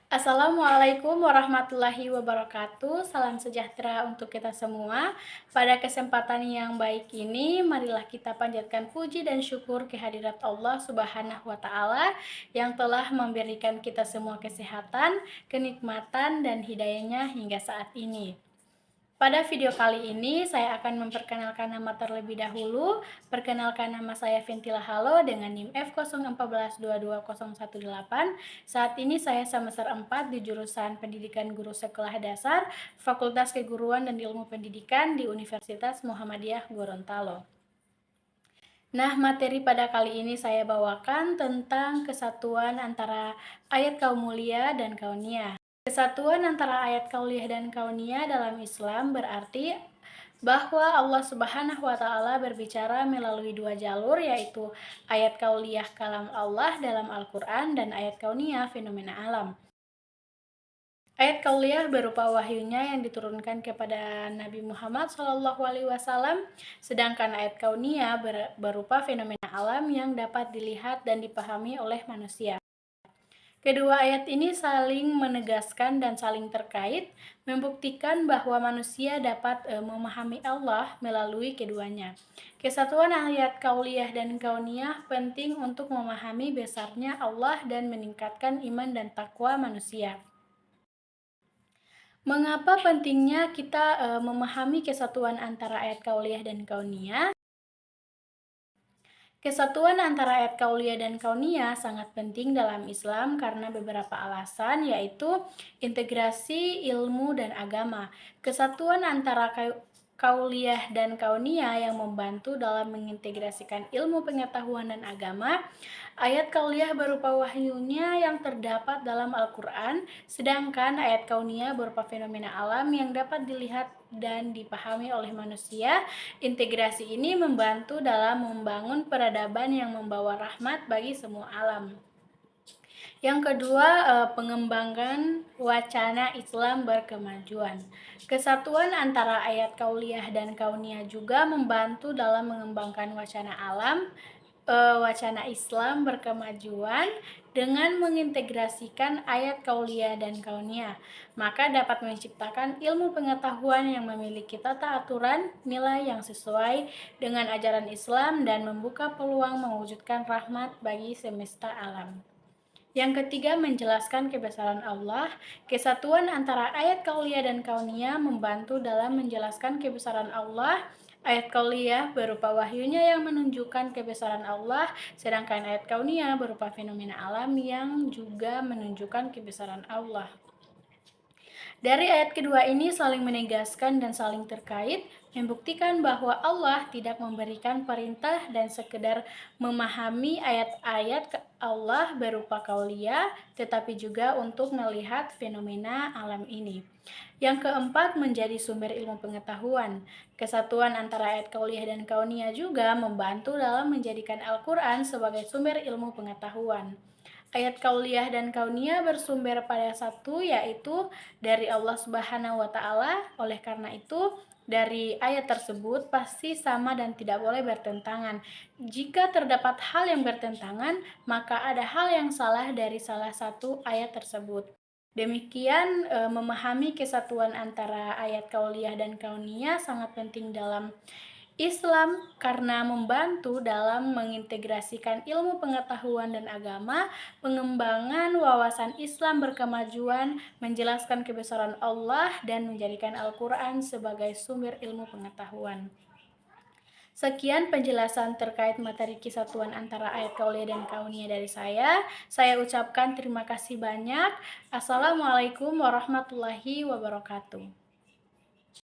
Assalamualaikum warahmatullahi wabarakatuh. Salam sejahtera untuk kita semua. Pada kesempatan yang baik ini, marilah kita panjatkan puji dan syukur kehadirat Allah Subhanahu wa Ta'ala yang telah memberikan kita semua kesehatan, kenikmatan, dan hidayahnya hingga saat ini. Pada video kali ini, saya akan memperkenalkan nama terlebih dahulu. Perkenalkan, nama saya Ventila Halo dengan NIM F014220118. Saat ini saya semester 4 di jurusan Pendidikan Guru Sekolah Dasar, Fakultas Keguruan dan Ilmu Pendidikan di Universitas Muhammadiyah Gorontalo. Nah, materi pada kali ini saya bawakan tentang kesatuan antara ayat kauniyah dan kauniyah. Kesatuan antara ayat kauniyah dan kauniyah dalam Islam berarti bahwa Allah Subhanahu wa Ta'ala berbicara melalui dua jalur, yaitu ayat kauniyah kalam Allah dalam Al-Quran dan ayat kauniyah fenomena alam. Ayat kauniyah berupa wahyunya yang diturunkan kepada Nabi Muhammad SAW, sedangkan ayat kauniyah berupa fenomena alam yang dapat dilihat dan dipahami oleh manusia. Kedua ayat ini saling menegaskan dan saling terkait, membuktikan bahwa manusia dapat memahami Allah melalui keduanya. Kesatuan ayat kauliyah dan kauniyah penting untuk memahami besarnya Allah dan meningkatkan iman dan takwa manusia. Mengapa pentingnya kita memahami kesatuan antara ayat kauliyah dan kauniyah? Kesatuan antara ayat kauliyah dan kauniyah sangat penting dalam Islam karena beberapa alasan, yaitu integrasi ilmu dan agama. Kesatuan antara kauliyah dan kauniyah yang membantu dalam mengintegrasikan ilmu pengetahuan dan agama. Ayat kauliyah berupa wahyunya yang terdapat dalam Al-Quran, sedangkan ayat kauniyah berupa fenomena alam yang dapat dilihat dan dipahami oleh manusia. Integrasi ini membantu dalam membangun peradaban yang membawa rahmat bagi semua alam. Yang kedua, pengembangan wacana Islam berkemajuan. Kesatuan antara ayat kauliyah dan kauniyah juga membantu dalam mengembangkan wacana Islam berkemajuan dengan mengintegrasikan ayat kauliyah dan kauniyah, maka dapat menciptakan ilmu pengetahuan yang memiliki tata aturan nilai yang sesuai dengan ajaran Islam dan membuka peluang mewujudkan rahmat bagi semesta alam. Yang ketiga, menjelaskan kebesaran Allah. Kesatuan antara ayat kauliyah dan kauniyah membantu dalam menjelaskan kebesaran Allah. Ayat kauliyah berupa wahyunya yang menunjukkan kebesaran Allah, sedangkan ayat kauniyah berupa fenomena alam yang juga menunjukkan kebesaran Allah. Dari ayat kedua ini saling menegaskan dan saling terkait, membuktikan bahwa Allah tidak memberikan perintah dan sekedar memahami ayat-ayat Allah berupa kauliyah, tetapi juga untuk melihat fenomena alam ini. Yang keempat, menjadi sumber ilmu pengetahuan. Kesatuan antara ayat kauliyah dan kauniyah juga membantu dalam menjadikan Al-Quran sebagai sumber ilmu pengetahuan. Ayat kauliyah dan kauniyah bersumber pada satu, yaitu dari Allah Subhanahu wa Ta'ala. Oleh karena itu, dari ayat tersebut pasti sama dan tidak boleh bertentangan. Jika terdapat hal yang bertentangan, maka ada hal yang salah dari salah satu ayat tersebut. Demikian, memahami kesatuan antara ayat kauliyah dan kauniyah sangat penting dalam Islam karena membantu dalam mengintegrasikan ilmu pengetahuan dan agama, pengembangan wawasan Islam berkemajuan, menjelaskan kebesaran Allah, dan menjadikan Al-Quran sebagai sumber ilmu pengetahuan. Sekian penjelasan terkait materi kesatuan antara ayat kauliyah dan kauniyah dari saya. Saya ucapkan terima kasih banyak. Assalamualaikum warahmatullahi wabarakatuh.